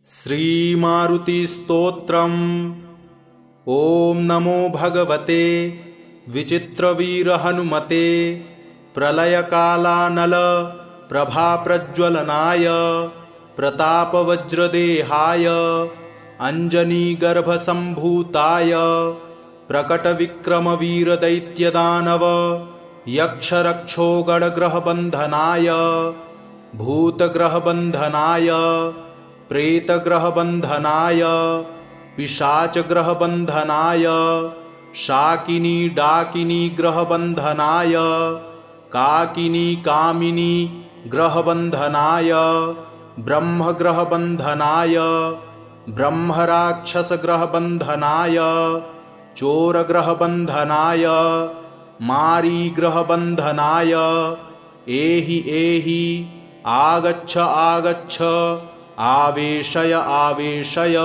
श्रीमारुतिस्तोत्रम्। ॐ नमो भगवते विचित्रवीरहनुमते प्रलयकालानल प्रभाप्रज्वलनाय प्रतापवज्रदेहाय अञ्जनीगर्भसम्भूताय प्रकटविक्रमवीरदैत्यदानव यक्षरक्षोगणग्रहबन्धनाय भूतग्रहबन्धनाय प्रेतग्रहबन्धनाय पिशाचग्रहबन्धनाय शाकिनी डाकिनी ग्रहबन्धनाय काकिनी कामिनी ग्रहबन्धनाय ब्रह्मग्रहबन्धनाय ब्रह्मराक्षसग्रहबन्धनाय चोरग्रहबन्धनाय मारीग्रहबन्धनाय एहि एहि आगच्छ आगच्छ आवेशय आवेशय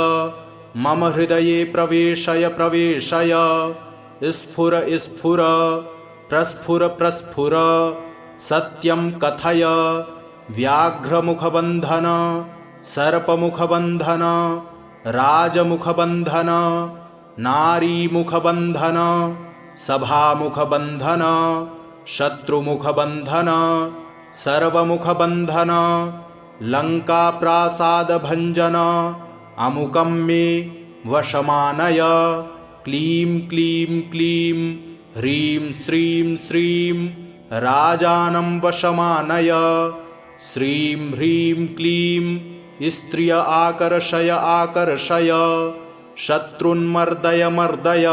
मम हृदये प्रवेशय प्रवेशय स्फुर स्फुर प्रस्फुर प्रस्फुर सत्यं कथय व्याघ्रमुखबन्धन सर्पमुखबन्धन राजमुखबन्धन नारीमुखबन्धन सभामुखबन्धन शत्रुमुखबन्धन सर्वमुखबन्धन लङ्काप्रासादभञ्जन अमुकं मे वशमानय क्लीं क्लीं क्लीं ह्रीं श्रीं श्रीं राजानं वशमानय श्रीं ह्रीं क्लीं स्त्रिय आकर्षय आकर्षय शत्रुन्मर्दय मर्दय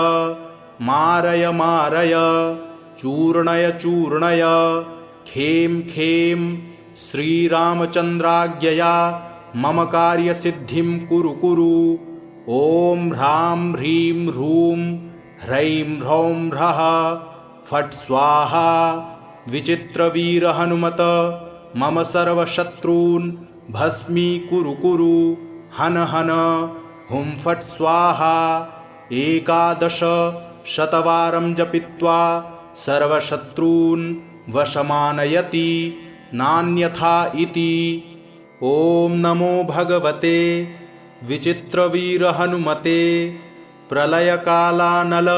मारय मारय चूर्णय चूर्णय खें खें श्रीरामचन्द्राज्ञया मम कार्यसिद्धिं कुरु कुरु। ॐ ह्रां ह्रीं ह्रूं ह्रैं ह्रौं ह्रः फट् स्वाहा। विचित्रवीरहनुमत मम सर्वशत्रून् भस्मीकुरु कुरु। हन हन हुं फट् स्वाहा। 11 शतवारं जपित्वा सर्वशत्रून् वशमानयति नान्यथा इति। ॐ नमो भगवते विचित्रवीरहनुमते प्रलयकालानल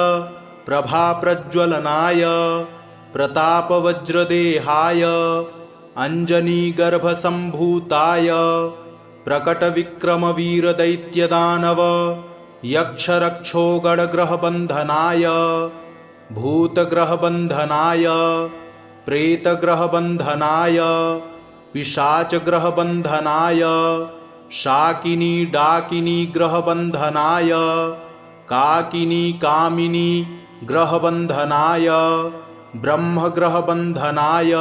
प्रभाप्रज्वलनाय प्रतापवज्रदेहाय अञ्जनीगर्भसम्भूताय प्रकटविक्रमवीरदैत्यदानव यक्षरक्षोगणग्रहबन्धनाय भूतग्रहबन्धनाय प्रेतग्रहबन्धनाय पिशाचग्रहबन्धनाय शाकिनी डाकिनी ग्रहबन्धनाय काकिनी कामिनी ग्रहबन्धनाय ब्रह्मग्रहबन्धनाय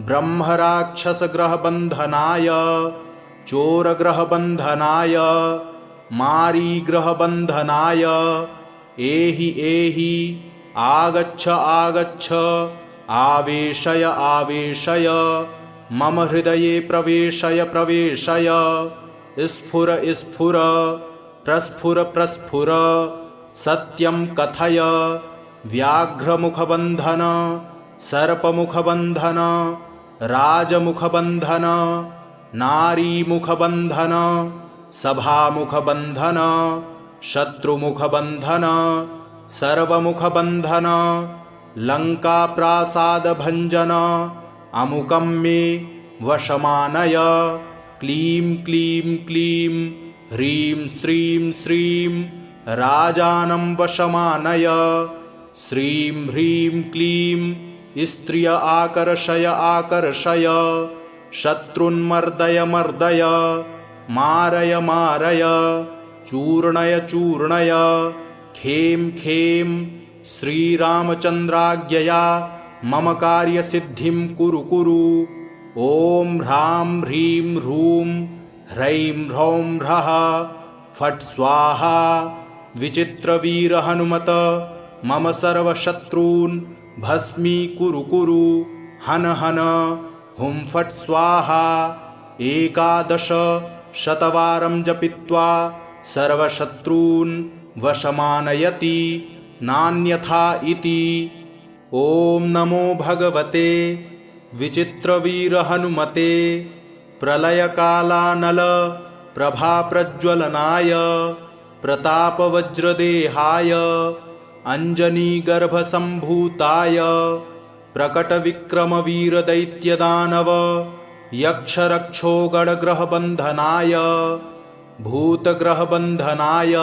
ब्रह्मराक्षसग्रहबन्धनाय चोरग्रहबन्धनाय मारीग्रहबन्धनाय एहि एहि आगच्छ आगच्छ आवेशय आवेशय मम हृदये प्रवेशय प्रवेशय स्फुर स्फुर प्रस्फुर प्रस्फुर सत्यं कथय व्याघ्रमुखबन्धन सर्पमुखबन्धन राजमुखबन्धन नारीमुखबन्धन सभामुखबन्धन शत्रुमुखबन्धन सर्वमुखबन्धन लङ्काप्रासादभञ्जन अमुकं मे वशमानय क्लीं क्लीं क्लीं ह्रीं श्रीं श्रीं राजानं वशमानय श्रीं ह्रीं क्लीं स्त्रिय आकर्षय आकर्षय शत्रुन्मर्दय मर्दय मारय मारय चूर्णय चूर्णय खें खें श्रीरामचन्द्राज्ञया मम कार्यसिद्धिं कुरु कुरु। ॐ ह्रां ह्रीं ह्रूं ह्रैं ह्रौं ह्रः फट् स्वाहा। विचित्रवीरहनुमत मम सर्वशत्रून् भस्मीकुरु कुरु। हन हन हुं फट् स्वाहा। 11 शतवारं जपित्वा सर्वशत्रून् वशमानयति नान्यथा इति। ॐ नमो भगवते विचित्रवीरहनुमते प्रलयकालानल प्रभाप्रज्वलनाय प्रतापवज्रदेहाय अञ्जनीगर्भसम्भूताय प्रकटविक्रमवीरदैत्यदानव यक्षरक्षोगणग्रहबन्धनाय भूतग्रहबन्धनाय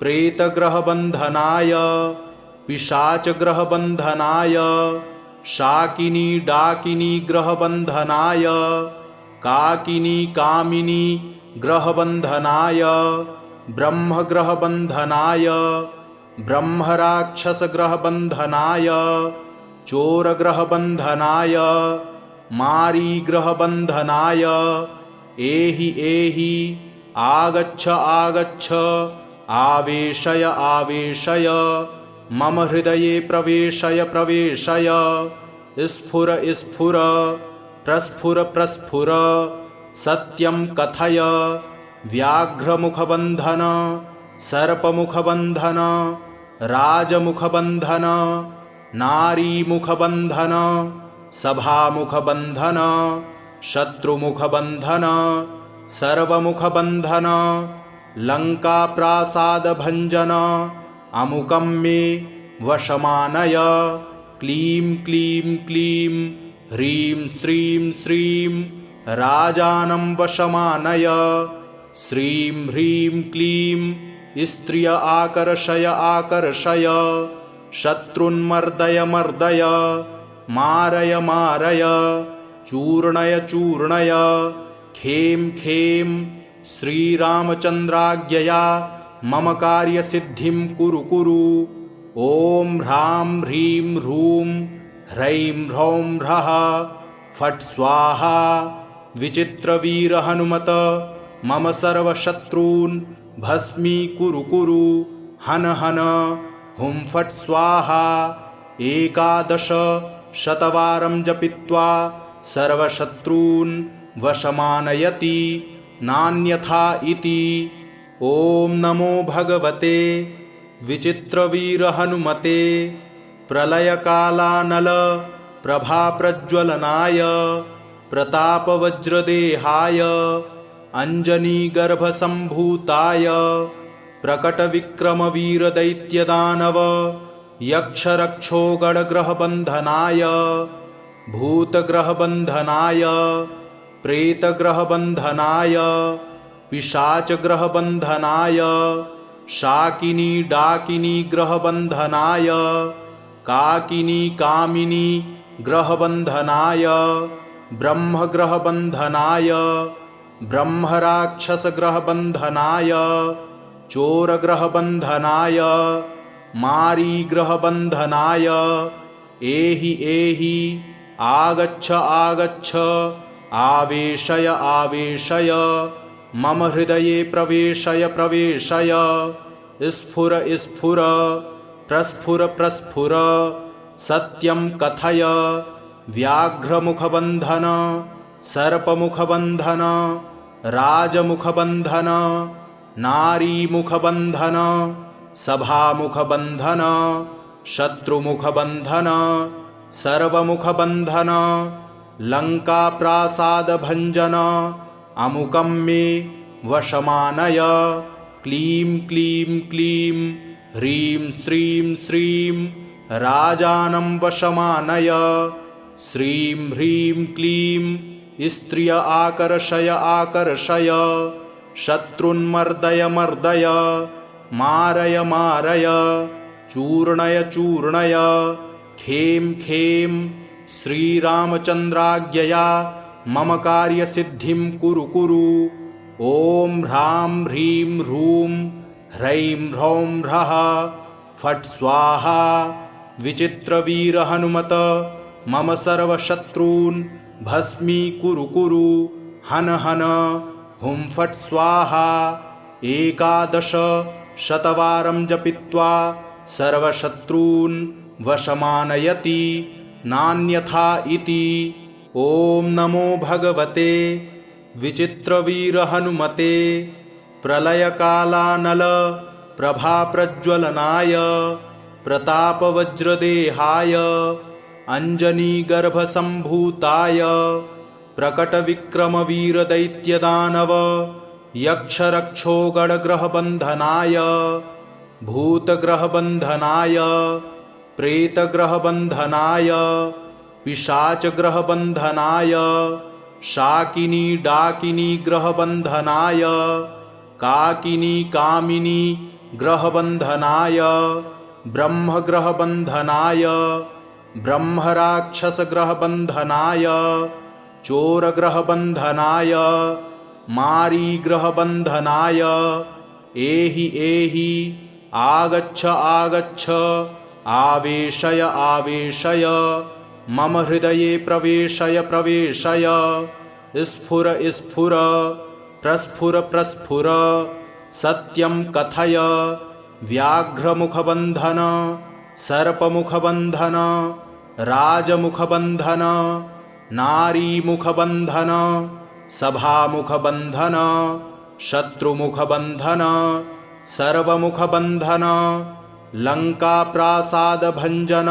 प्रेतग्रहबन्धनाय पिशाचग्रहबन्धनाय शाकिनी डाकिनी ग्रहबन्धनाय काकिनी कामिनी ग्रहबन्धनाय ब्रह्मग्रहबन्धनाय ब्रह्मराक्षसग्रहबन्धनाय चोरग्रहबन्धनाय मारीग्रहबन्धनाय एहि एहि आगच्छ आगच्छ आवेशय आवेशय मम हृदये प्रवेशय प्रवेशय स्फुर स्फुर प्रस्फुर प्रस्फुर सत्यं कथय व्याघ्रमुखबन्धन सर्पमुखबन्धन राजमुखबन्धन नारीमुखबन्धन सभामुखबन्धन शत्रुमुखबन्धन सर्वमुखबन्धन लङ्काप्रासादभञ्जन अमुकं मे वशमानय क्लीं क्लीं क्लीं ह्रीं श्रीं श्रीं राजानं वशमानय श्रीं ह्रीं क्लीं स्त्रिय आकर्षय आकर्षय शत्रुन्मर्दय मर्दय मारय मारय चूर्णय चूर्णय खें खें श्रीरामचन्द्राज्ञया मम कार्यसिद्धिं कुरु कुरु ॐ ह्रां ह्रीं ह्रूं ह्रैं ह्रौं ह्रः फट् स्वाहा विचित्रवीरहनुमत मम सर्वशत्रून् भस्मीकुरु कुरु हन हन हुं फट् स्वाहा 11 शतवारं जपित्वा सर्वशत्रून् वशमानयति नान्यथा इति। ॐ नमो भगवते विचित्रवीरहनुमते प्रलयकालानल प्रभाप्रज्वलनाय प्रतापवज्रदेहाय अञ्जनीगर्भसम्भूताय प्रकटविक्रमवीरदैत्यदानव यक्षरक्षोगणग्रहबन्धनाय भूतग्रहबन्धनाय प्रेतग्रहबन्धनाय पिशाचग्रहबन्धनाय शाकिनी डाकिनी ग्रहबन्धनाय काकिनी कामिनी ग्रहबन्धनाय ब्रह्मग्रहबन्धनाय ब्रह्मराक्षसग्रहबन्धनाय चोरग्रहबन्धनाय मारीग्रहबन्धनाय एहि एहि आगच्छ आगच्छ आवेशय आवेशय मम हृदये प्रवेशय प्रवेशय स्फुर स्फुर प्रस्फुर प्रस्फुर सत्यं कथय व्याघ्रमुखबन्धन सर्पमुखबन्धन राजमुखबन्धन नारीमुखबन्धन सभामुखबन्धन शत्रुमुखबन्धन सर्वमुखबन्धन लङ्काप्रासादभञ्जन अमुकं मे वशमानय क्लीं क्लीं क्लीं ह्रीं श्रीं श्रीं राजानं वशमानय श्रीं ह्रीं क्लीं स्त्रिय आकर्षय आकर्षय शत्रुन्मर्दय मर्दय मारय मारय चूर्णय चूर्णय खें खें श्रीरामचन्द्राज्ञया मम कार्यसिद्धिं कुरु कुरु ॐ ह्रां ह्रीं ह्रूं ह्रैं ह्रौं ह्रः फट् स्वाहा विचित्रवीरहनुमत मम सर्वशत्रून् भस्मीकुरु कुरु हन हन हुं फट् स्वाहा 11 शतवारं जपित्वा सर्वशत्रून् वशमानयति नान्यथा इति। ॐ नमो भगवते विचित्रवीरहनुमते प्रलयकालानल प्रभाप्रज्वलनाय प्रतापवज्रदेहाय अञ्जनीगर्भसम्भूताय प्रकटविक्रमवीरदैत्यदानव यक्षरक्षोगणग्रहबन्धनाय भूतग्रहबन्धनाय प्रेतग्रहबन्धनाय पिशाचग्रहबन्धनाय शाकिनी डाकिनी ग्रहबन्धनाय काकिनी कामिनी ग्रहबन्धनाय ब्रह्मग्रहबन्धनाय ब्रह्मराक्षसग्रहबन्धनाय चोरग्रहबन्धनाय मारीग्रहबन्धनाय एहि एहि आगच्छ आगच्छ आवेशय आवेशय मम हृदये प्रवेशय प्रवेशय स्फुर स्फुर प्रस्फुर प्रस्फुर सत्यं कथय व्याघ्रमुखबन्धन सर्पमुखबन्धन राजमुखबन्धन नारीमुखबन्धन सभामुखबन्धन शत्रुमुखबन्धन सर्वमुखबन्धन लङ्काप्रासादभञ्जन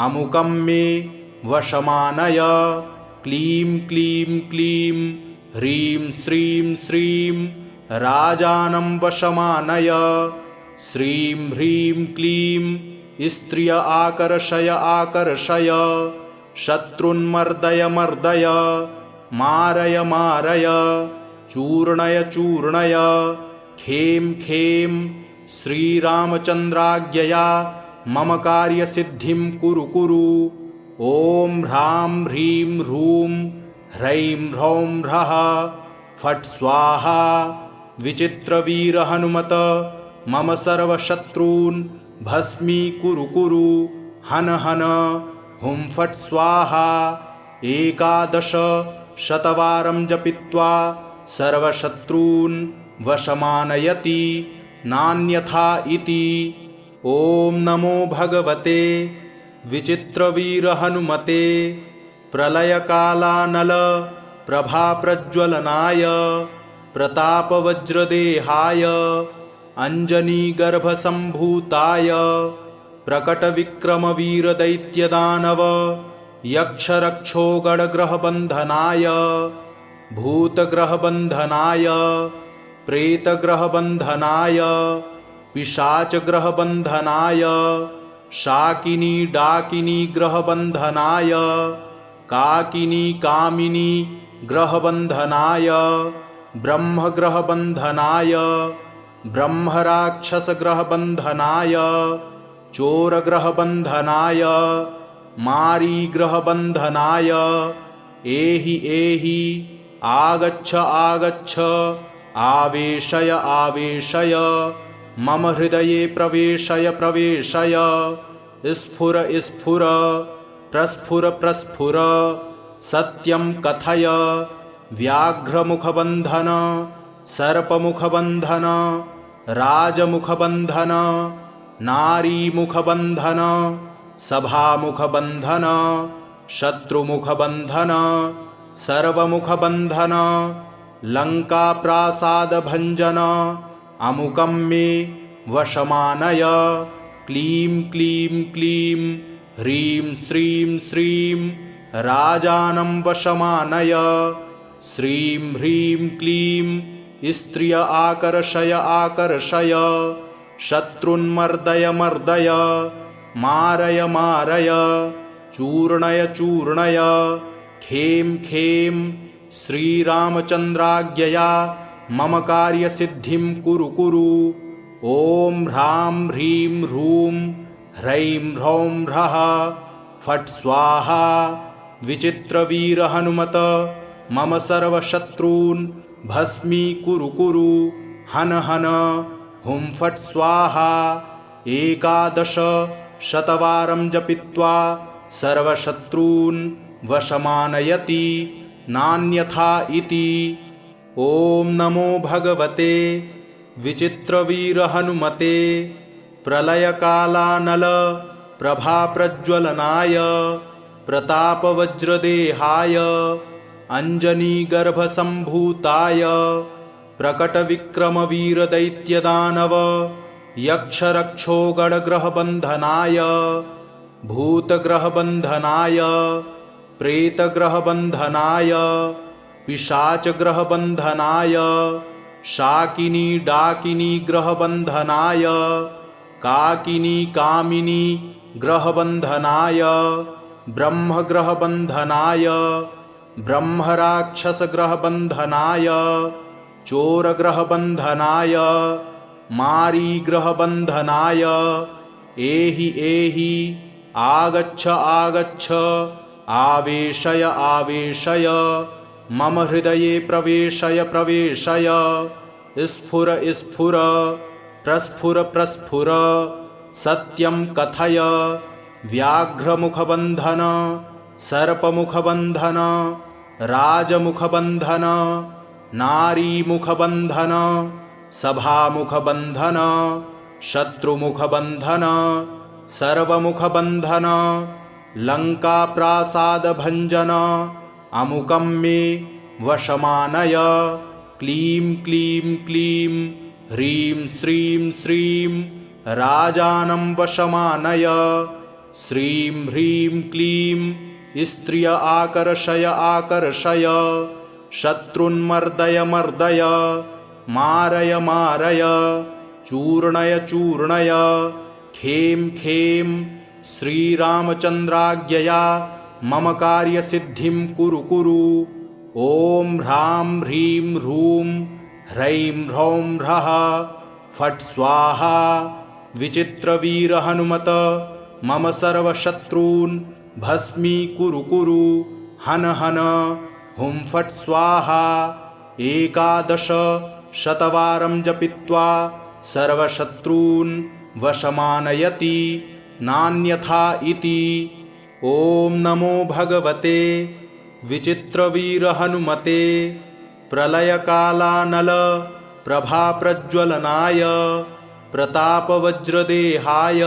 अमुकं मे वशमानय क्लीं क्लीं क्लीं ह्रीं श्रीं श्रीं राजानं वशमानय श्रीं ह्रीं क्लीं स्त्रिय आकर्षय आकर्षय शत्रुन्मर्दय मर्दय मारय मारय चूर्णय चूर्णय खें खें श्रीरामचन्द्राज्ञया मम कार्यसिद्धिं कुरु कुरु ॐ ह्रां ह्रीं ह्रूं ह्रैं ह्रौं ह्रः फट् स्वाहा विचित्रवीर हनुमत मम सर्वशत्रून् भस्मीकुरु कुरु हन हन हुं फट् स्वाहा 11 शतवारं जपित्वा सर्वशत्रून् वशमानयति नान्यथा इति। ॐ नमो भगवते विचित्रवीर हनुमते प्रलयकालानल प्रभाप्रज्वलनाय प्रतापवज्रदेहाय अञ्जनीगर्भसम्भूताय प्रकटविक्रमवीरदैत्यदानव यक्षरक्षोगणग्रहबन्धनाय भूतग्रहबन्धनाय प्रेतग्रहबन्धनाय पिशाचग्रहबन्धनाय शाकिनी डाकिनी ग्रहबन्धनाय काकिनी कामिनी ग्रहबन्धनाय ब्रह्मग्रहबन्धनाय ब्रह्मराक्षसग्रहबन्धनाय चोरग्रहबन्धनाय मारीग्रहबन्धनाय एहि एहि आगच्छ आगच्छ आवेशय आवेशय मम हृदये प्रवेशय प्रवेशय स्फुर स्फुर प्रस्फुर प्रस्फुर सत्यं कथय व्याघ्रमुखबन्धन सर्पमुखबन्धन राजमुखबन्धन नारीमुखबन्धन सभामुखबन्धन शत्रुमुखबन्धन सर्वमुखबन्धन लङ्काप्रासादभञ्जन अमुकं मे वशमानय क्लीं क्लीं क्लीं ह्रीं श्रीं श्रीं राजानं वशमानय श्रीं ह्रीं क्लीं स्त्रिय आकर्षय आकर्षय शत्रुन्मर्दय मर्दय मारय मारय चूर्णय चूर्णय खें खें श्रीरामचन्द्राज्ञया मम कार्यसिद्धिं कुरु कुरु ॐ ह्रां ह्रीं ह्रूं ह्रैं ह्रौं ह्रः फट् स्वाहा विचित्रवीर हनुमत मम सर्वशत्रून् भस्मीकुरु कुरु हन हन हुं फट् स्वाहा 11 शतवारं जपित्वा सर्वशत्रून् वशमानयति नान्यथा इति। ॐ नमो भगवते विचित्रवीर हनुमते प्रलयकालानल प्रभाप्रज्वलनाय प्रतापवज्रदेहाय अञ्जनीगर्भसम्भूताय प्रकटविक्रमवीरदैत्यदानव यक्षरक्षोगणग्रहबन्धनाय भूतग्रहबन्धनाय प्रेतग्रहबन्धनाय पिशाचग्रहबन्धनाय शाकिनी डाकिनी ग्रहबन्धनाय काकिनी कामिनी ग्रहबन्धनाय ब्रह्मग्रहबन्धनाय ब्रह्मराक्षसग्रहबन्धनाय चोरग्रहबन्धनाय मारीग्रहबन्धनाय एहि एहि आगच्छ आगच्छ आवेशय आवेशय मम हृदये प्रवेशय प्रवेशय स्फुर स्फुर प्रस्फुर प्रस्फुर सत्यं कथय व्याघ्रमुखबन्धन सर्पमुखबन्धन राजमुखबन्धन नारीमुखबन्धन सभामुखबन्धन शत्रुमुखबन्धन सर्वमुखबन्धन लङ्काप्रासादभञ्जन अमुकं मे वशमानय क्लीं क्लीं क्लीं ह्रीं श्रीं श्रीं राजानं वशमानय श्रीं ह्रीं क्लीं स्त्रिय आकर्षय आकर्षय शत्रुन्मर्दय मर्दय मारय मारय चूर्णय चूर्णय खें खें श्रीरामचन्द्राज्ञया मम कार्यसिद्धिं कुरु कुरु ॐ ह्रां ह्रीं ह्रूं ह्रैं ह्रौं ह्रः फट् स्वाहा विचित्रवीर हनुमत मम सर्वशत्रून् भस्मीकुरु कुरु हन हन हुं फट् स्वाहा 11 शतवारं जपित्वा सर्वशत्रून् वशमानयति नान्यथा इति। ॐ नमो भगवते विचित्रवीरहनुमते प्रलयकालानल प्रभाप्रज्वलनाय प्रतापवज्रदेहाय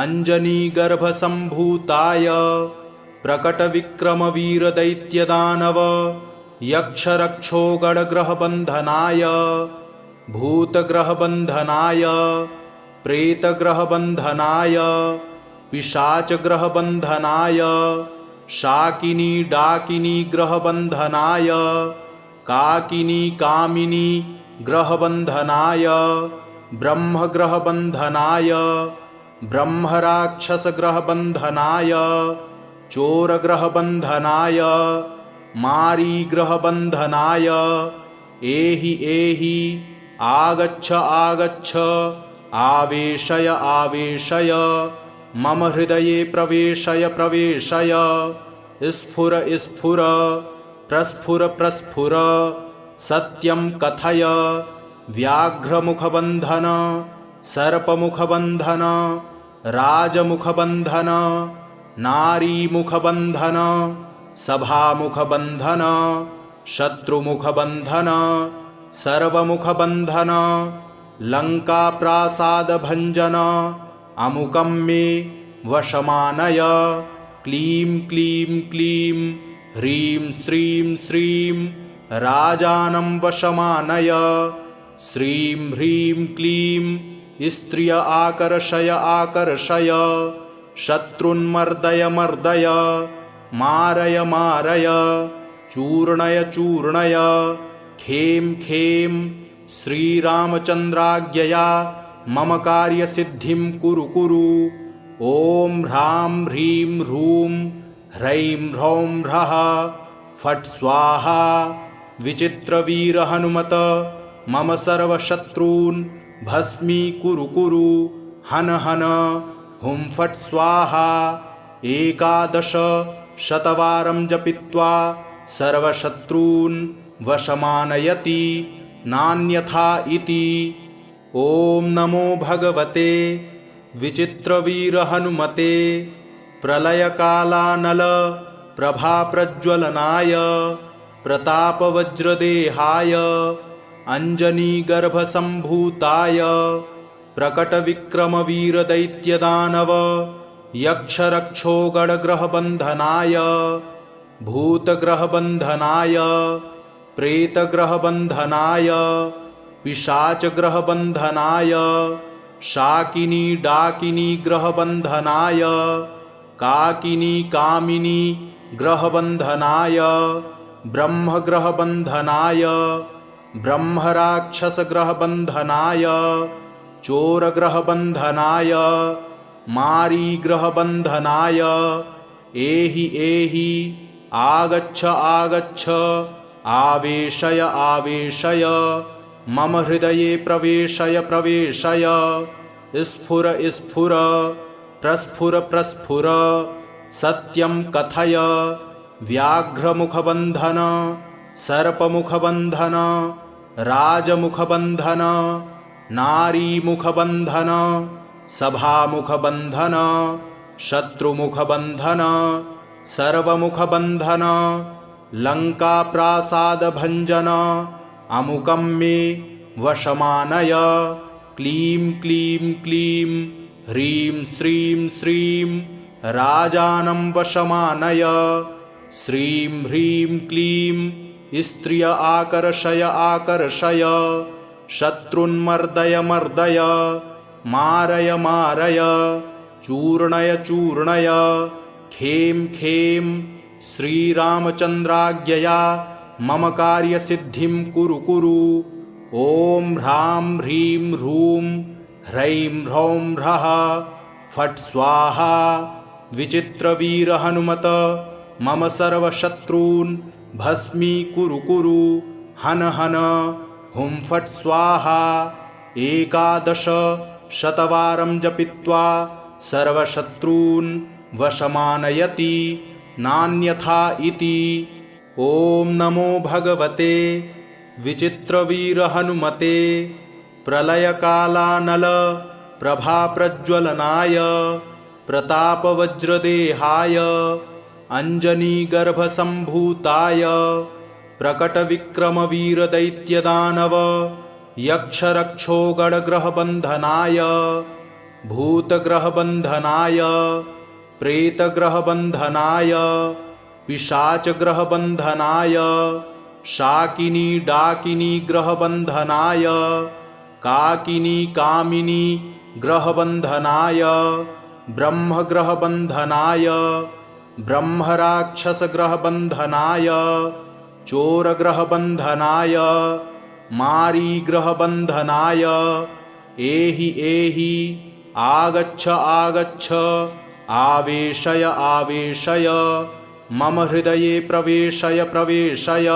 अञ्जनीगर्भसम्भूताय प्रकटविक्रमवीरदैत्यदानव यक्षरक्षोगणग्रहबन्धनाय भूतग्रहबन्धनाय प्रेतग्रहबन्धनाय पिशाचग्रहबन्धनाय शाकिनी डाकिनी ग्रहबन्धनाय काकिनी कामिनी ग्रहबन्धनाय ब्रह्मग्रहबन्धनाय ब्रह्मराक्षसग्रहबन्धनाय चोरग्रहबन्धनाय मारीग्रहबन्धनाय एहि एहि आगच्छ आगच्छ आवेशय आवेशय मम हृदये प्रवेशय प्रवेशय स्फुर स्फुर प्रस्फुर प्रस्फुर सत्यं कथय व्याघ्रमुखबन्धन सर्पमुखबन्धन राजमुखबन्धन नारीमुखबन्धन सभामुखबन्धन शत्रुमुखबन्धन सर्वमुखबन्धन लङ्काप्रासादभञ्जन अमुकं मे वशमानय क्लीं क्लीं क्लीं ह्रीं श्रीं श्रीं राजानं वशमानय श्रीं ह्रीं क्लीं स्त्रिय आकर्षय आकर्षय शत्रुन्मर्दय मर्दय मारय मारय चूर्णय चूर्णय खें खें श्रीरामचन्द्राज्ञया मम कार्यसिद्धिं कुरु कुरु ॐ ह्रां ह्रीं ह्रूं ह्रैं ह्रौं ह्रः फट् स्वाहा विचित्रवीरहनुमत मम सर्वशत्रून् भस्मीकुरु कुरु हन हन हुं फट् स्वाहा 11 शतवारं जपित्वा सर्वशत्रून् वशमानयति नान्यथा इति। ॐ नमो भगवते विचित्रवीरहनुमते प्रलयकालानल प्रभाप्रज्वलनाय प्रतापवज्रदेहाय अञ्जनीगर्भसम्भूताय प्रकटविक्रमवीरदैत्यदानव यक्षरक्षोगणग्रहबन्धनाय भूतग्रहबन्धनाय प्रेतग्रहबन्धनाय पिशाचग्रहबन्धनाय शाकिनी डाकिनी ग्रहबन्धनाय काकिनी कामिनी ग्रहबन्धनाय ब्रह्मग्रहबन्धनाय ब्रह्मराक्षसग्रहबन्धनाय चोरग्रहबन्धनाय मारीग्रहबन्धनाय एहि एहि आगच्छ आगच्छ आवेशय आवेशय मम हृदये प्रवेशय प्रवेशय स्फुर स्फुर प्रस्फुर प्रस्फुर सत्यं कथय व्याघ्रमुखबन्धन सर्पमुखबन्धन राजमुखबन्धन नारीमुखबन्धन सभामुखबन्धन शत्रुमुखबन्धन सर्वमुखबन्धन लङ्काप्रासादभञ्जन अमुकं मे वशमानय क्लीं क्लीं क्लीं ह्रीं श्रीं श्रीं राजानं वशमानय श्रीं ह्रीं क्लीं स्त्रिय आकर्षय आकर्षय शत्रुन्मर्दय मर्दय मारय मारय चूर्णय चूर्णय खें खें श्रीरामचन्द्राज्ञया मम कार्यसिद्धिं कुरु कुरु ॐ ह्रां ह्रीं ह्रूं ह्रैं ह्रौं ह्रः फट् स्वाहा विचित्रवीरहनुमत मम सर्वशत्रून् भस्मीकुरु कुरु हन हन हुं फट् स्वाहा 11 शतवारं जपित्वा सर्वशत्रून् वशमानयति नान्यथा इति। ॐ नमो भगवते विचित्रवीरहनुमते प्रलयकालानल प्रभाप्रज्वलनाय प्रतापवज्रदेहाय अञ्जनीगर्भसम्भूताय प्रकटविक्रमवीरदैत्यदानव यक्षरक्षोगणग्रहबन्धनाय भूतग्रहबन्धनाय प्रेतग्रहबन्धनाय पिशाचग्रहबन्धनाय शाकिनी डाकिनी ग्रहबन्धनाय काकिनी कामिनी ग्रहबन्धनाय ब्रह्मग्रहबन्धनाय ब्रह्मराक्षसग्रहबन्धनाय चोरग्रहबन्धनाय मारीग्रहबन्धनाय एहि एहि आगच्छ आगच्छ आवेशय आवेशय मम हृदये प्रवेशय प्रवेशय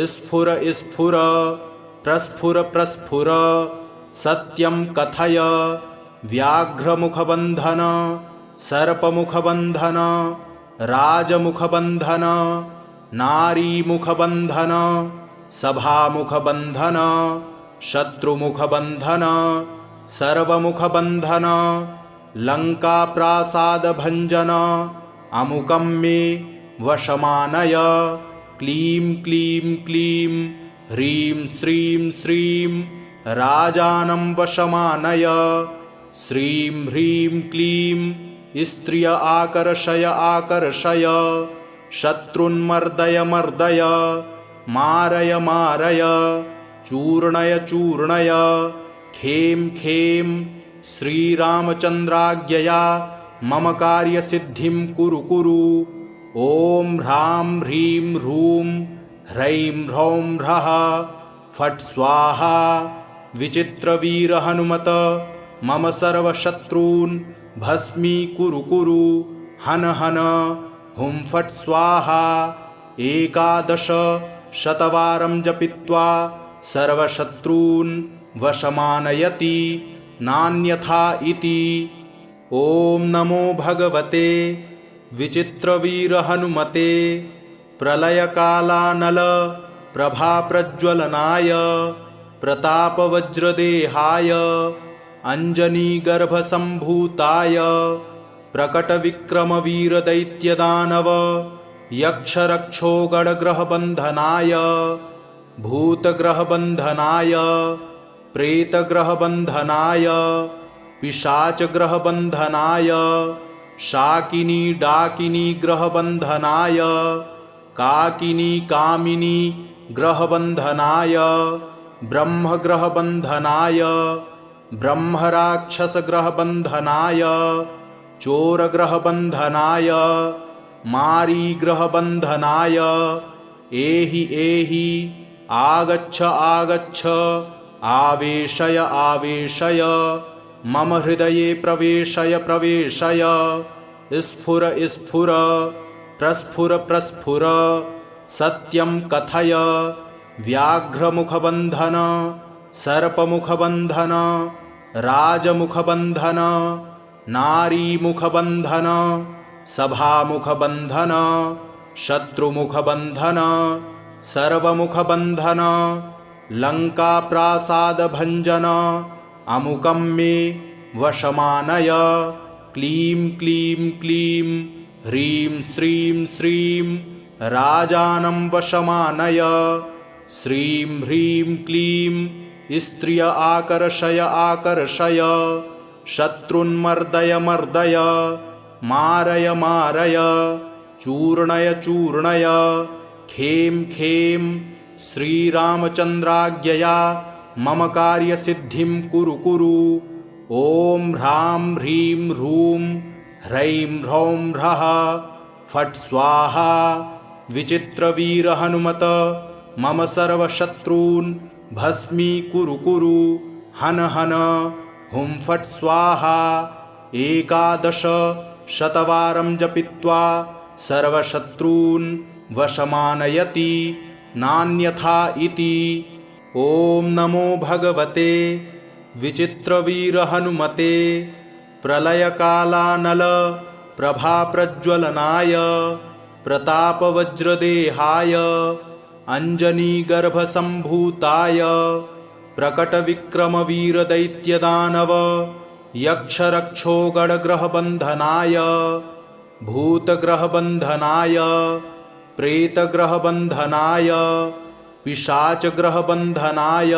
स्फुर स्फुर प्रस्फुर प्रस्फुर सत्यं कथय व्याघ्रमुखबन्धन सर्पमुखबन्धन राजमुखबन्धन नारीमुखबन्धन सभामुखबन्धन शत्रुमुखबन्धन सर्वमुखबन्धन लङ्काप्रासादभञ्जन अमुकं मे वशमानय क्लीं क्लीं क्लीं ह्रीं श्रीं श्रीं राजानं वशमानय श्रीं ह्रीं क्लीं स्त्रिय आकर्षय आकर्षय शत्रुन्मर्दय मर्दय मारय मारय चूर्णय चूर्णय खें खें श्रीरामचन्द्राज्ञया मम कार्यसिद्धिं कुरु कुरु ॐ ह्रां ह्रीं ह्रूं ह्रैं ह्रौं ह्रः फट् स्वाहा विचित्रवीरहनुमत मम सर्वशत्रून् भस्मीकुरु कुरु हन हन हुं फट् स्वाहा 11 शतवारं जपित्वा सर्वशत्रून् वशमानयति नान्यथा इति। ॐ नमो भगवते विचित्रवीरहनुमते प्रलयकालानल प्रभाप्रज्वलनाय प्रतापवज्रदेहाय अञ्जनीगर्भसम्भूताय प्रकटविक्रमवीरदैत्यदानव यक्षरक्षोगणग्रहबन्धनाय भूतग्रहबन्धनाय प्रेतग्रहबन्धनाय पिशाचग्रहबन्धनाय शाकिनी डाकिनी ग्रहबन्धनाय काकिनी कामिनी ग्रहबन्धनाय ब्रह्मग्रहबन्धनाय ब्रह्मराक्षसग्रहबन्धनाय चोरग्रहबन्धनाय मारीग्रहबन्धनाय एहि एहि आगच्छ आगच्छ आवेशय आवेशय मम हृदये प्रवेशय प्रवेशय स्फुर स्फुर प्रस्फुर प्रस्फुर सत्यं कथय व्याघ्रमुखबन्धन सर्पमुखबन्धन राजमुखबन्धन नारीमुखबन्धन सभामुखबन्धन शत्रुमुखबन्धन सर्वमुखबन्धन लङ्काप्रासादभञ्जन अमुकं मे वशमानय क्लीं क्लीं क्लीं ह्रीं श्रीं श्रीं राजानं वशमानय श्रीं ह्रीं क्लीं स्त्रिय आकर्षय आकर्षय शत्रुन्मर्दय मर्दय मारय मारय चूर्णय चूर्णय खें खें श्रीरामचन्द्राज्ञया मम कार्यसिद्धिं कुरु कुरु ॐ ह्रां ह्रीं ह्रूं ह्रैं ह्रौं ह्रः फट् स्वाहा विचित्रवीर हनुमत मम सर्वशत्रून् भस्मीकुरु कुरु हन हन हुं फट् स्वाहा 11 शतवारं जपित्वा सर्वशत्रून् वशमानयति नान्यथा इति। ॐ नमो भगवते विचित्रवीरहनुमते प्रलयकालानल प्रभाप्रज्वलनाय प्रतापवज्रदेहाय अञ्जनीगर्भसम्भूताय प्रकटविक्रमवीरदैत्यदानव यक्षरक्षोगणग्रहबन्धनाय भूतग्रहबन्धनाय प्रेतग्रहबन्धनाय पिशाचग्रहबन्धनाय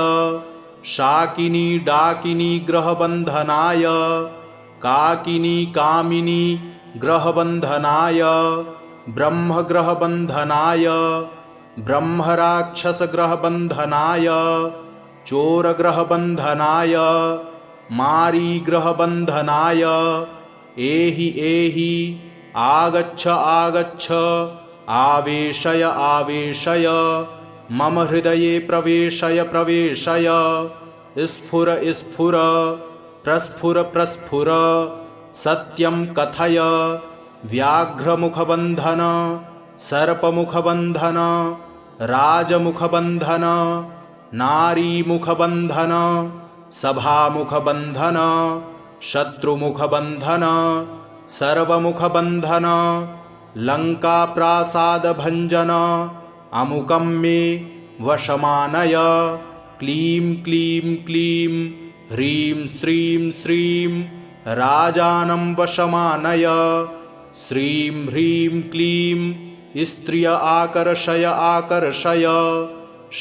शाकिनी डाकिनी ग्रहबन्धनाय काकिनी कामिनी ग्रहबन्धनाय ब्रह्मग्रहबन्धनाय ब्रह्मराक्षसग्रहबन्धनाय चोरग्रहबन्धनाय मारीग्रहबन्धनाय एहि एहि आगच्छ आगच्छ आवेशय आवेशय मम हृदये प्रवेशय प्रवेशय स्फुर स्फुर प्रस्फुर प्रस्फुर सत्यं कथय व्याघ्रमुखबन्धन सर्पमुखबन्धन राजमुखबन्धन नारीमुखबन्धन सभामुखबन्धन शत्रुमुखबन्धन सर्वमुखबन्धन लङ्काप्रासादभञ्जन अमुकं मे वशमानय क्लीं क्लीं क्लीं ह्रीं श्रीं श्रीं राजानं वशमानय श्रीं ह्रीं क्लीं स्त्रिय आकर्षय आकर्षय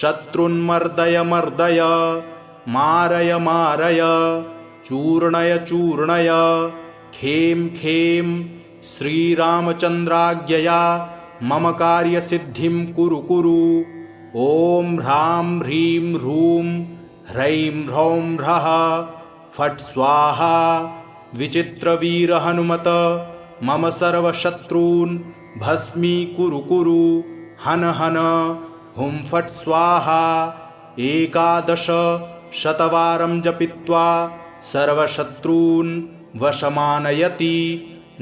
शत्रुन्मर्दय मर्दय मारय मारय चूर्णय चूर्णय खें खें श्रीरामचन्द्राज्ञया मम कार्यसिद्धिं कुरु कुरु ॐ ह्रां ह्रीं ह्रूं ह्रैं ह्रौं ह्रः फट् स्वाहा विचित्रवीरहनुमत मम सर्वशत्रून् भस्मीकुरु कुरु हन हन हुं फट् स्वाहा 11 शतवारं जपित्वा सर्वशत्रून् वशमानयति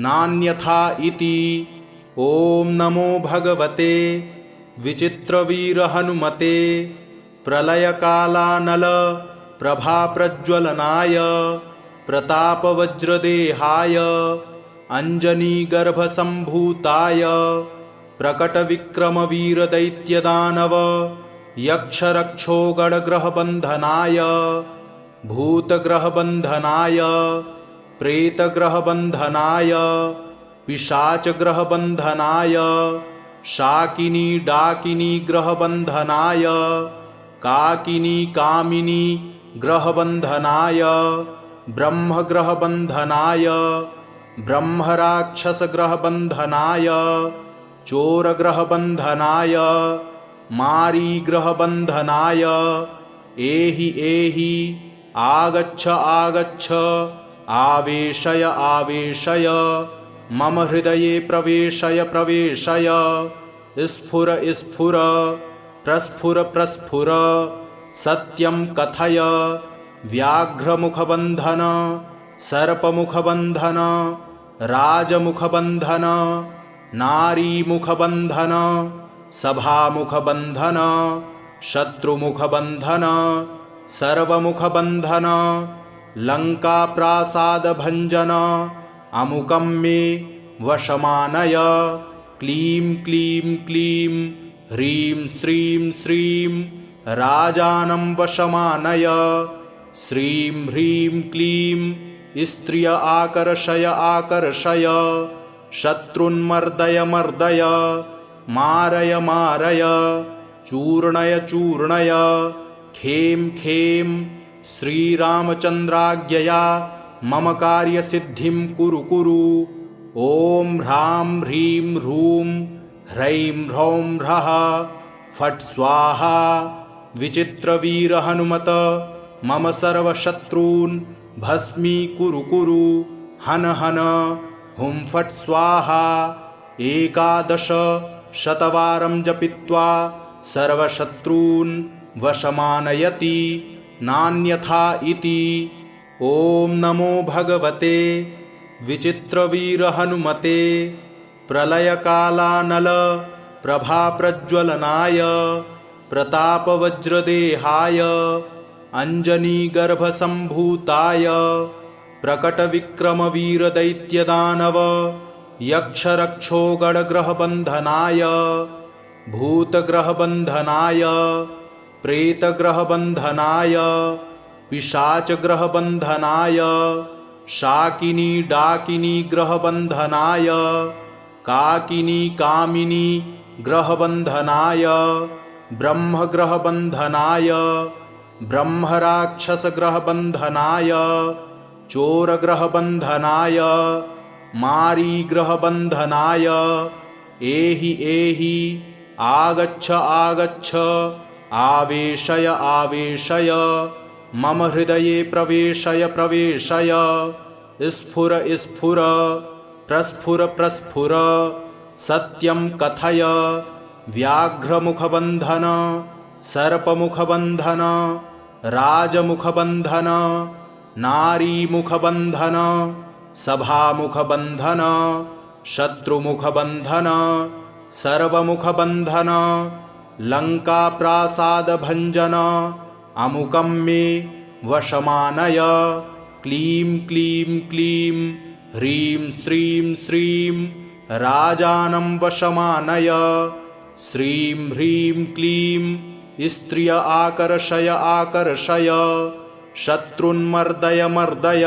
नान्यथा इति। ॐ नमो भगवते विचित्रवीरहनुमते प्रलयकालानल प्रभाप्रज्वलनाय प्रतापवज्रदेहाय अञ्जनीगर्भसम्भूताय प्रकटविक्रमवीरदैत्यदानव यक्षरक्षोगणग्रहबन्धनाय भूतग्रहबन्धनाय प्रेतग्रहबन्धनाय पिशाचग्रहबन्धनाय शाकिनी डाकिनी ग्रहबन्धनाय काकिनी कामिनी ग्रहबन्धनाय ब्रह्मग्रहबन्धनाय ब्रह्मराक्षसग्रहबन्धनाय चोरग्रहबन्धनाय मारीग्रहबन्धनाय एहि एहि आगच्छ आगच्छ आवेशय आवेशय मम हृदये प्रवेशय प्रवेशय स्फुर स्फुर प्रस्फुर प्रस्फुर सत्यं कथय व्याघ्रमुखबन्धन सर्पमुखबन्धन राजमुखबन्धन नारीमुखबन्धन सभामुखबन्धन शत्रुमुखबन्धन सर्वमुखबन्धन लङ्काप्रासादभञ्जन अमुकं मे वशमानय क्लीं क्लीं क्लीं ह्रीं श्रीं श्रीं राजानं वशमानय श्रीं ह्रीं क्लीं स्त्रिय आकर्षय आकर्षय शत्रुन्मर्दय मर्दय मारय मारय चूर्णय चूर्णय खें खें श्रीरामचन्द्राज्ञया मम कार्यसिद्धिं कुरु कुरु ॐ ह्रां ह्रीं ह्रूं ह्रैं ह्रौं ह्रः फट् स्वाहा विचित्रवीर हनुमत मम सर्वशत्रून् भस्मीकुरु कुरु हन हन हुं फट् स्वाहा 11 शतवारं जपित्वा सर्वशत्रून् वशमानयति नान्यथा इति। ॐ नमो भगवते विचित्रवीरहनुमते प्रलयकालानल प्रभाप्रज्वलनाय प्रतापवज्रदेहाय अञ्जनीगर्भसम्भूताय प्रकटविक्रमवीरदैत्यदानव यक्षरक्षोगणग्रहबन्धनाय भूतग्रहबन्धनाय प्रेतग्रहबन्धनाय पिशाचग्रहबन्धनाय शाकिनी डाकिनी ग्रहबन्धनाय काकिनी कामिनी ग्रहबन्धनाय ब्रह्मग्रहबन्धनाय ब्रह्मराक्षसग्रहबन्धनाय चोरग्रहबन्धनाय मारीग्रहबन्धनाय एहि एहि आगच्छ आगच्छ आवेशय आवेशय मम हृदये प्रवेशय प्रवेशय स्फुर स्फुर प्रस्फुर प्रस्फुर सत्यं कथय व्याघ्रमुखबन्धन सर्पमुखबन्धन राजमुखबन्धन नारीमुखबन्धन सभामुखबन्धन शत्रुमुखबन्धन सर्वमुखबन्धन लङ्काप्रासादभञ्जन अमुकं मे वशमानय क्लीं क्लीं क्लीं ह्रीं श्रीं श्रीं राजानं वशमानय श्रीं ह्रीं क्लीं स्त्रिय आकर्षय आकर्षय शत्रुन्मर्दय मर्दय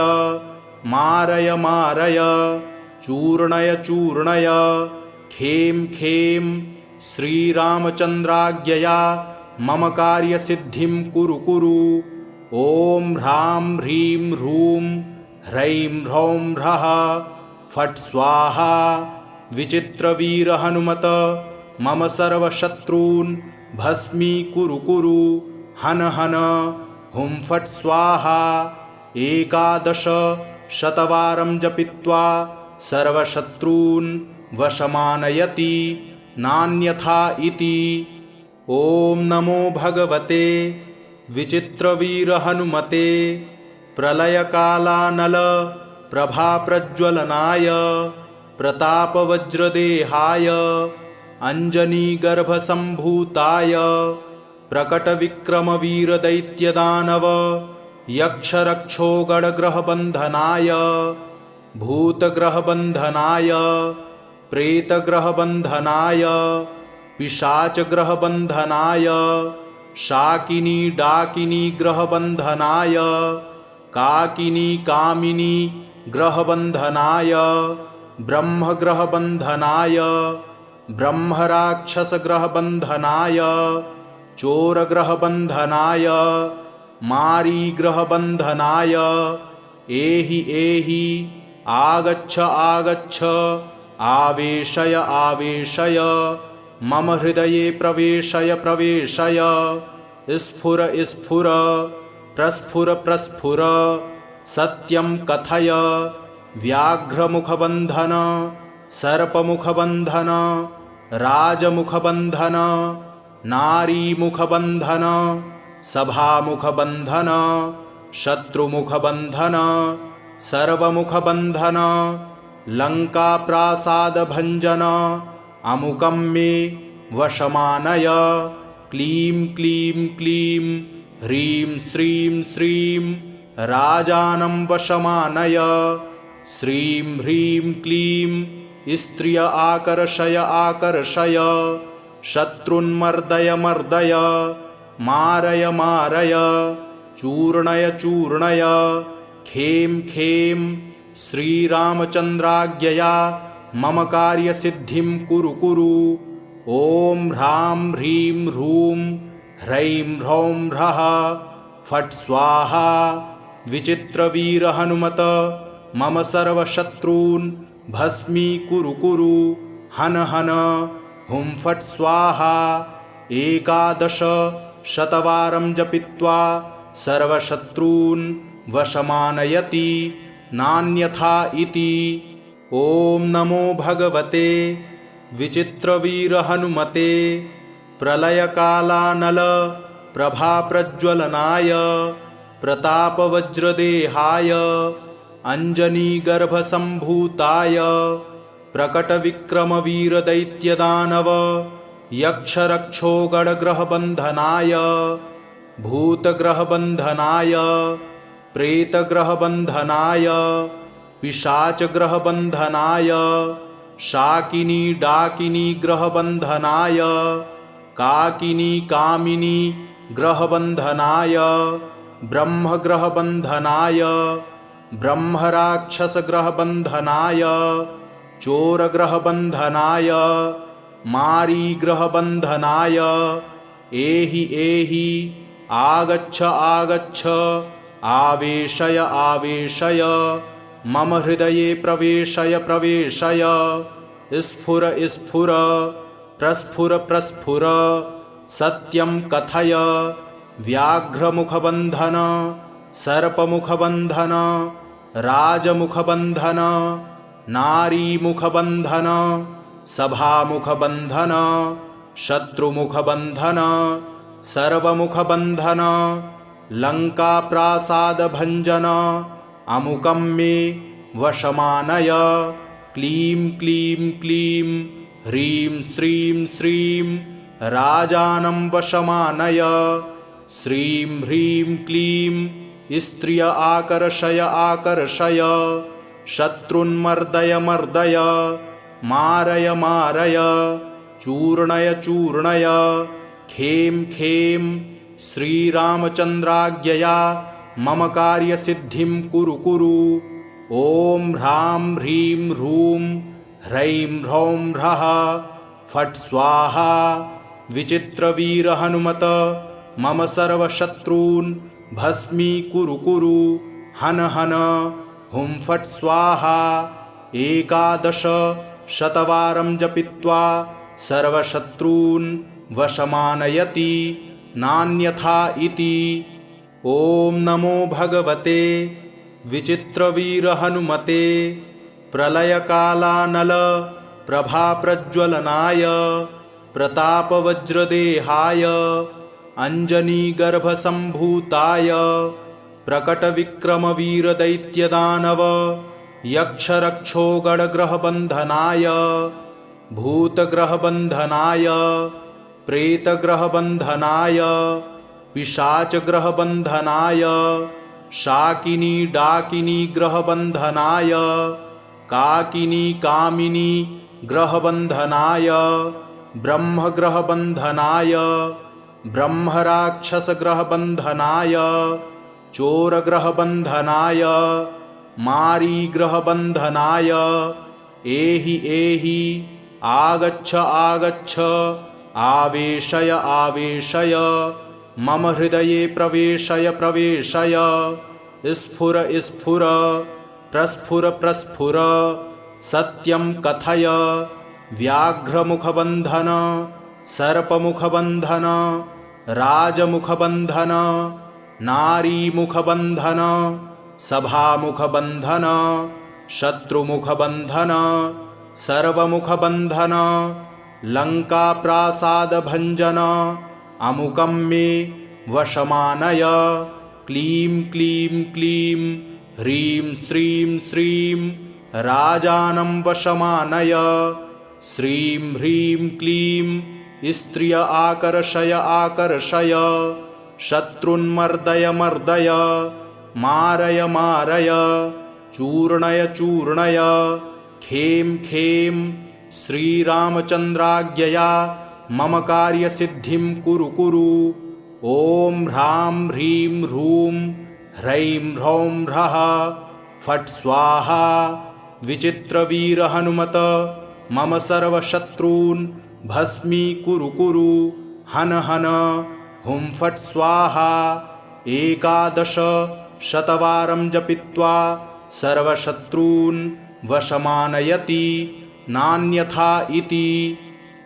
मारय मारय चूर्णय चूर्णय खें खें श्रीरामचन्द्राज्ञया मम कार्यसिद्धिं कुरु कुरु ॐ ह्रां ह्रीं ह्रूं ह्रैं ह्रौं ह्रः फट् स्वाहा विचित्रवीर हनुमत मम सर्वशत्रून् भस्मीकुरु कुरु हन हन हुं फट् स्वाहा 11 शतवारं जपित्वा सर्वशत्रून् वशमानयति नान्यथा इति। ॐ नमो भगवते विचित्रवीरहनुमते प्रलयकालानल प्रभाप्रज्वलनाय प्रतापवज्रदेहाय अञ्जनीगर्भसम्भूताय प्रकटविक्रमवीरदैत्यदानव यक्षरक्षोगणग्रहबन्धनाय भूतग्रहबन्धनाय प्रेतग्रहबन्धनाय पिशाचग्रहबन्धनाय शाकिनी डाकिनी ग्रहबन्धनाय काकिनी कामिनी ग्रहबन्धनाय ब्रह्मग्रहबन्धनाय ब्रह्मराक्षसग्रहबन्धनाय चोरग्रहबन्धनाय मारीग्रहबन्धनाय एहि एहि आगच्छ आगच्छ आवेशय आवेशय मम हृदये प्रवेशय प्रवेशय स्फुर स्फुर प्रस्फुर प्रस्फुर सत्यं कथय व्याघ्रमुखबन्धन सर्पमुखबन्धन राजमुखबन्धन नारीमुखबन्धन सभामुखबन्धन शत्रुमुखबन्धन सर्वमुखबन्धन लङ्काप्रासादभञ्जन अमुकं मे वशमानय। क्लीं क्लीं क्लीं ह्रीं श्रीं श्रीं राजानं वशमानय। श्रीं ह्रीं क्लीं स्त्रिय आकर्षय आकर्षय। शत्रुन्मर्दय मर्दय मारय मारय। चूर्णय चूर्णय खें खें श्रीरामचन्द्राज्ञया मम कार्यसिद्धिं कुरु कुरु। ॐ ह्रां ह्रीं ह्रूं ह्रैं ह्रौं ह्रः फट् स्वाहा। विचित्रवीरहनुमत मम सर्वशत्रून् भस्मीकुरु कुरु। हन हन हुं फट् स्वाहा। 11 शतवारं जपित्वा सर्वशत्रून् वशमानयति नान्यथा इति। ॐ नमो भगवते विचित्रवीरहनुमते प्रलयकालानल प्रभाप्रज्वलनाय प्रतापवज्रदेहाय अञ्जनीगर्भसम्भूताय प्रकटविक्रमवीरदैत्यदानव यक्षरक्षोगणग्रहबन्धनाय भूतग्रहबन्धनाय प्रेतग्रहबन्धनाय पिशाचग्रहबन्धनाय शाकिनी डाकिनी ग्रहबन्धनाय काकिनी कामिनी ग्रहबन्धनाय ब्रह्मग्रहबन्धनाय ब्रह्मराक्षसग्रहबन्धनाय चोरग्रहबन्धनाय मारीग्रहबन्धनाय एहि एहि आगच्छ आगच्छ आवेशय आवेशय मम हृदये प्रवेशय प्रवेशय। स्फुर स्फुर प्रस्फुर प्रस्फुर सत्यं कथय। व्याघ्रमुखबन्धन सर्पमुखबन्धन राजमुखबन्धन नारीमुखबन्धन सभामुखबन्धन शत्रुमुखबन्धन सर्वमुखबन्धन लङ्काप्रासादभञ्जन अमुकं मे वशमानय। क्लीं क्लीं क्लीं ह्रीं श्रीं श्रीं राजानं वशमानय। श्रीं ह्रीं क्लीं स्त्रिय आकर्षय आकर्षय। शत्रुन्मर्दय मर्दय मारय मारय। चूर्णय चूर्णय खें खें श्रीरामचन्द्राज्ञया मम कार्यसिद्धिं कुरु कुरु। ॐ ह्रां ह्रीं ह्रूं ह्रैं ह्रौं ह्रः फट् स्वाहा। विचित्रवीरहनुमत मम सर्वशत्रून् भस्मीकुरु कुरु। हन हन हुं फट् स्वाहा। 11 शतवारं जपित्वा सर्वशत्रून् वशमानयति नान्यथा इति। ॐ नमो भगवते विचित्रवीरहनुमते प्रलयकालानल प्रभाप्रज्वलनाय प्रतापवज्रदेहाय अञ्जनीगर्भसम्भूताय प्रकटविक्रमवीरदैत्यदानव यक्षरक्षोगणग्रहबन्धनाय भूतग्रहबन्धनाय प्रेतग्रहबन्धनाय पिशाचग्रहबन्धनाय शाकिनी डाकिनी ग्रहबन्धनाय काकिनी कामिनी ग्रहबन्धनाय ब्रह्मग्रहबन्धनाय ब्रह्मराक्षसग्रहबन्धनाय चोरग्रहबन्धनाय मारीग्रहबन्धनाय एहि एहि आगच्छ आगच्छ आवेशय आवेशय मम हृदये प्रवेशय प्रवेशय। स्फुर स्फुर प्रस्फुर प्रस्फुर सत्यं कथय। व्याघ्रमुखबन्धन सर्पमुखबन्धन राजमुखबन्धन नारीमुखबन्धन लङ्काप्रासादभञ्जन अमुकं मे वशमानय। क्लीं क्लीं क्लीं ह्रीं श्रीं श्रीं राजानं वशमानय। श्रीं ह्रीं क्लीं स्त्रिय आकर्षय आकर्षय। शत्रुन्मर्दय मर्दय मारय मारय। चूर्णय चूर्णय खें खें श्रीरामचन्द्राज्ञया मम कार्यसिद्धिं कुरु कुरु। ॐ ह्रां ह्रीं ह्रूं ह्रैं ह्रौं ह्रः फट् स्वाहा। विचित्रवीर हनुमत मम सर्वशत्रून् भस्मीकुरु कुरु। हन हन हुं फट् स्वाहा। 11 शतवारं जपित्वा सर्वशत्रून् वशमानयति नान्यथा इति।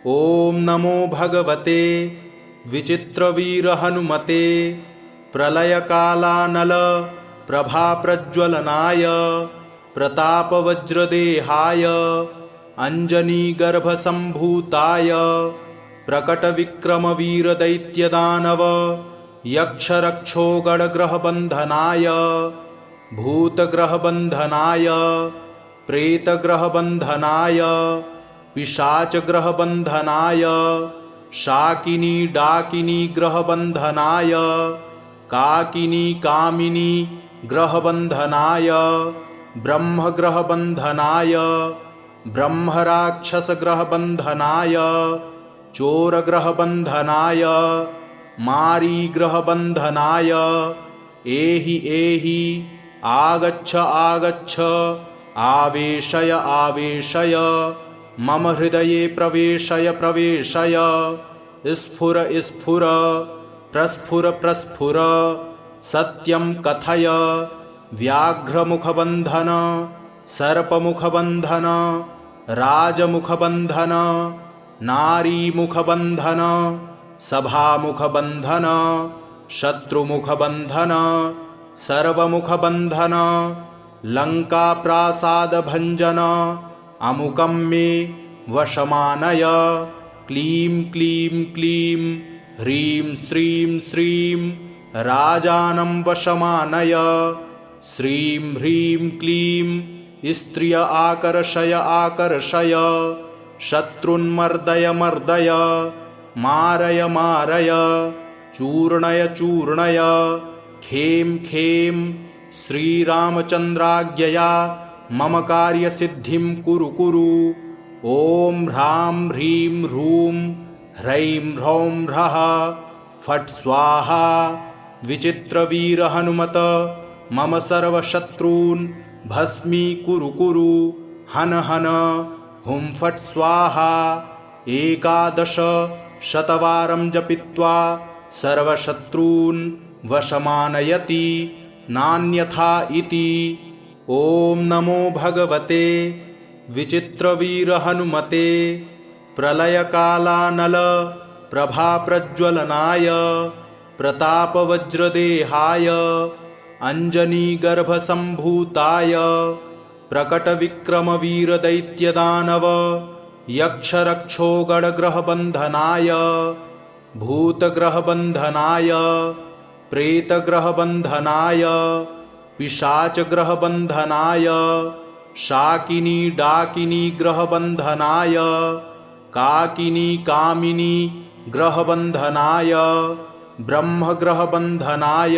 ॐ नमो भगवते विचित्रवीरहनुमते प्रलयकालानल प्रभाप्रज्वलनाय प्रतापवज्रदेहाय अञ्जनीगर्भसम्भूताय प्रकटविक्रमवीरदैत्यदानव यक्षरक्षोगणग्रहबन्धनाय भूतग्रहबन्धनाय प्रेतग्रहबन्धनाय पिशाचग्रहबन्धनाय शाकिनी डाकिनी ग्रहबन्धनाय काकिनी कामिनी ग्रहबन्धनाय ब्रह्मग्रहबन्धनाय ब्रह्मराक्षसग्रहबन्धनाय चोरग्रहबन्धनाय मारीग्रहबन्धनाय एहि एहि आगच्छ आगच्छ आवेशय आवेशय मम हृदये प्रवेशय प्रवेशय। स्फुर स्फुर प्रस्फुर प्रस्फुर सत्यं कथय। व्याघ्रमुखबन्धन सर्पमुखबन्धन राजमुखबन्धन नारीमुखबन्धन सभामुखबन्धन शत्रुमुखबन्धन सर्वमुखबन्धन लङ्काप्रासादभञ्जन अमुकं मे वशमानय। क्लीं क्लीं क्लीं ह्रीं श्रीं श्रीं राजानं वशमानय। श्रीं ह्रीं क्लीं स्त्रिय आकर्षय आकर्षय। शत्रुन्मर्दय मर्दय मारय मारय। चूर्णय चूर्णय खें खें श्रीरामचन्द्राज्ञया मम कार्यसिद्धिं कुरु कुरु। ॐ ह्रां ह्रीं ह्रूं ह्रैं ह्रौं ह्रः फट् स्वाहा। विचित्रवीरहनुमत मम सर्वशत्रून् भस्मीकुरु कुरु। हन हन हुं फट् स्वाहा। 11 शतवारं जपित्वा सर्वशत्रून् वशमानयति नान्यथा इति। ॐ नमो भगवते विचित्रवीरहनुमते प्रलयकालानल प्रभाप्रज्वलनाय प्रतापवज्रदेहाय अञ्जनीगर्भसम्भूताय प्रकटविक्रमवीरदैत्यदानव यक्षरक्षोगणग्रहबन्धनाय भूतग्रहबन्धनाय प्रेतग्रहबन्धनाय पिशाचग्रहबन्धनाय शाकिनी डाकिनी ग्रहबन्धनाय काकिनी कामिनी ग्रहबन्धनाय ब्रह्मग्रहबन्धनाय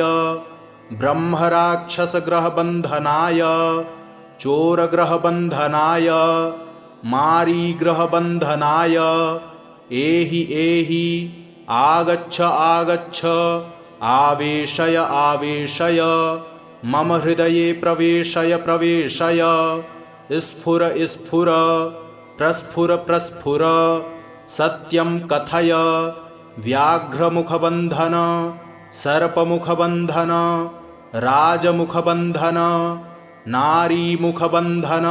ब्रह्मराक्षसग्रहबन्धनाय चोरग्रहबन्धनाय मारीग्रहबन्धनाय एहि एहि आगच्छ आगच्छ आवेशय आवेशय मम हृदये प्रवेशय प्रवेशय। स्फुर स्फुर प्रस्फुर प्रस्फुर सत्यं कथय। व्याघ्रमुखबन्धन सर्पमुखबन्धन राजमुखबन्धन नारीमुखबन्धन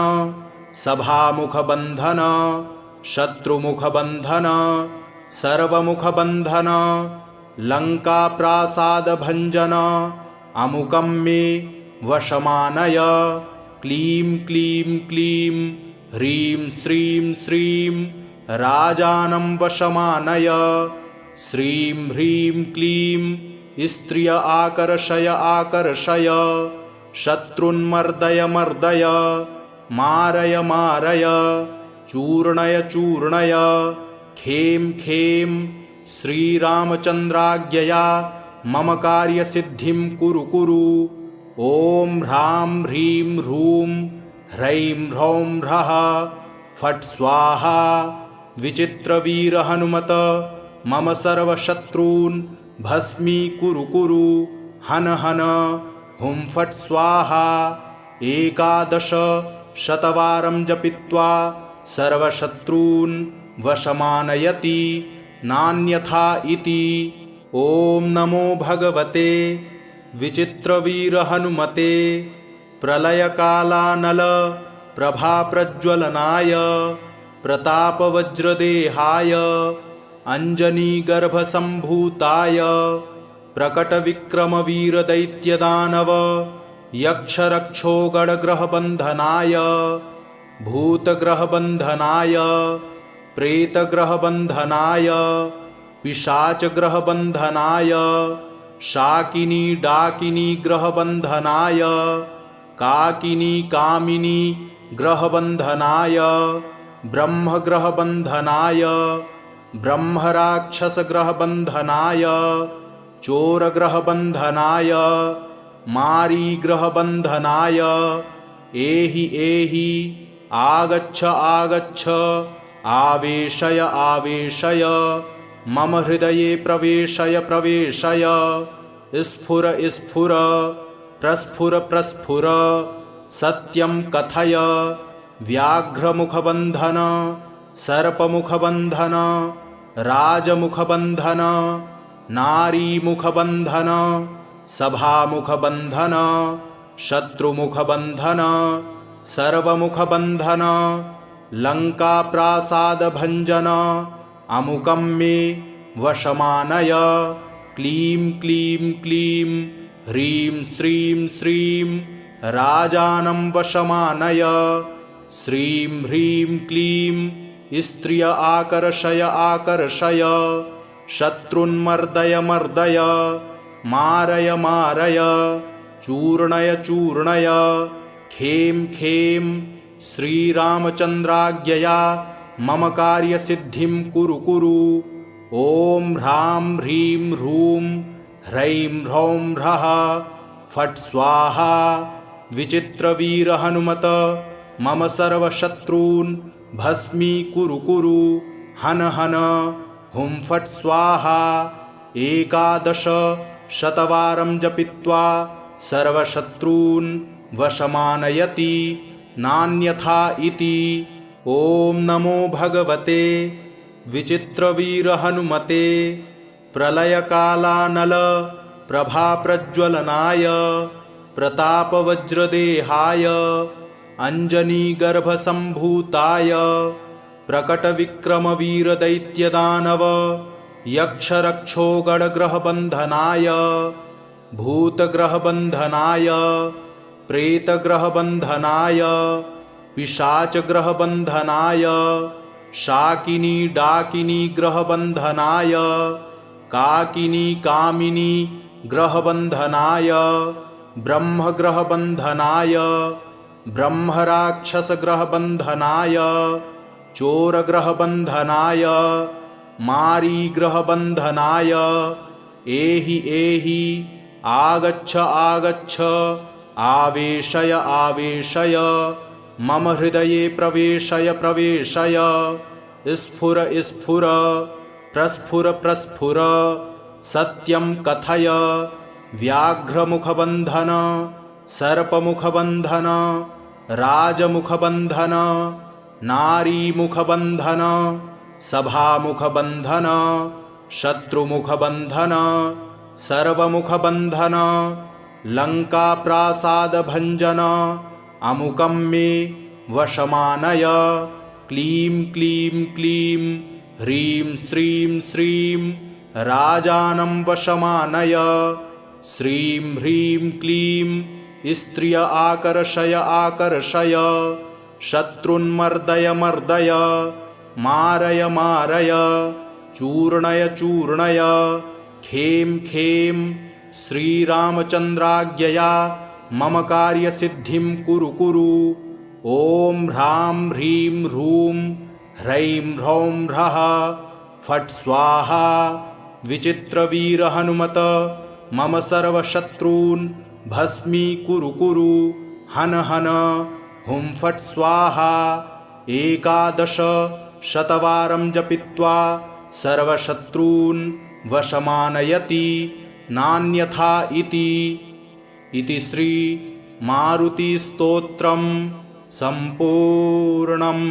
सभामुखबन्धन शत्रुमुखबन्धन सर्वमुखबन्धन लङ्काप्रासादभञ्जन अमुकं मे वशमानय। क्लीं क्लीं क्लीं ह्रीं श्रीं श्रीं राजानं वशमानय। श्रीं ह्रीं क्लीं स्त्रिय आकर्षय आकर्षय। शत्रुन्मर्दय मर्दय। मारय मारय। चूर्णय चूर्णय। खें खें श्रीरामचन्द्राज्ञया मम कार्यसिद्धिं कुरु कुरु। ॐ ह्रां ह्रीं ह्रूं ह्रैं ह्रौं ह्रः फट् स्वाहा। विचित्रवीर हनुमत मम सर्वशत्रून् भस्मीकुरु कुरु। हन हन हुं फट् स्वाहा। 11 शतवारं जपित्वा सर्वशत्रून् वशमानयति नान्यथा इति। ॐ नमो भगवते विचित्रवीर हनुमते प्रलयकालानल प्रभाप्रज्वलनाय प्रतापवज्रदेहाय अञ्जनीगर्भसम्भूताय प्रकटविक्रमवीरदैत्यदानव यक्षरक्षोगणग्रहबन्धनाय भूतग्रहबन्धनाय प्रेतग्रहबन्धनाय पिशाचग्रहबन्धनाय शाकिनी डाकिनी ग्रहबन्धनाय काकिनी कामिनी ग्रहबन्धनाय ब्रह्मग्रहबन्धनाय ब्रह्मराक्षसग्रहबन्धनाय चोरग्रहबन्धनाय मारीग्रहबन्धनाय एहि एहि आगच्छ आगच्छ आवेशय आवेशय मम हृदये प्रवेशय प्रवेशय। स्फुर स्फुर प्रस्फुर प्रस्फुर सत्यं कथय। व्याघ्रमुखबन्धन सर्पमुखबन्धन राजमुखबन्धन नारीमुखबन्धन सभामुखबन्धन शत्रुमुखबन्धन सर्वमुखबन्धन लङ्काप्रासादभञ्जन अमुकं मे वशमानय। क्लीं क्लीं क्लीं ह्रीं श्रीं श्रीं राजानं वशमानय। श्रीं ह्रीं क्लीं स्त्रिय आकर्षय आकर्षय। शत्रुन्मर्दय मर्दय। मारय मारय। चूर्णय चूर्णय। खें खें श्रीरामचन्द्राज्ञया मम कार्यसिद्धिं कुरु कुरु। ॐ ह्रां ह्रीं ह्रूं ह्रैं ह्रौं ह्रः फट् स्वाहा। विचित्रवीर हनुमत मम सर्वशत्रून् भस्मीकुरु कुरु। हन हन हुं फट् स्वाहा। 11 शतवारं जपित्वा सर्वशत्रून् वशमानयति नान्यथा इति। ॐ नमो भगवते विचित्रवीर हनुमते प्रलयकालानल प्रभाप्रज्वलनाय प्रतापवज्रदेहाय अञ्जनीगर्भसम्भूताय प्रकटविक्रमवीरदैत्यदानव यक्षरक्षोगणग्रहबन्धनाय भूतग्रहबन्धनाय प्रेतग्रहबन्धनाय पिशाचग्रहबन्धनाय शाकिनी डाकिनी ग्रहबन्धनाय काकिनी कामिनी ग्रहबन्धनाय ब्रह्मग्रहबन्धनाय ब्रह्मराक्षसग्रहबन्धनाय चोरग्रहबन्धनाय मारीग्रहबन्धनाय एहि एहि आगच्छ आगच्छ आवेशय आवेशय मम हृदये प्रवेशय प्रवेशय। स्फुर स्फुर प्रस्फुर प्रस्फुर सत्यं कथय। व्याघ्रमुखबन्धन सर्पमुखबन्धन राजमुखबन्धन नारीमुखबन्धन सभामुखबन्धन शत्रुमुखबन्धन सर्वमुखबन्धन लङ्काप्रासादभञ्जन अमुकं मे वशमानय। क्लीं क्लीं क्लीं ह्रीं श्रीं श्रीं राजानं वशमानय। श्रीं ह्रीं क्लीं स्त्रिय आकर्षय आकर्षय। शत्रुन्मर्दय मर्दय। मारय मारय चूर्णय चूर्णय खें खें श्रीरामचन्द्राज्ञया मम कार्यसिद्धिं कुरु कुरु। ॐ ह्रां ह्रीं ह्रूं ह्रैं ह्रौं ह्रः फट् स्वाहा। विचित्रवीर हनुमत मम सर्वशत्रून् भस्मीकुरु कुरु। हन हन हुं फट् स्वाहा। 11 शतवारं जपित्वा सर्वशत्रून् वशमानयति नान्यथा इति श्री मारुतिस्तोत्रम् सम्पूर्णम्।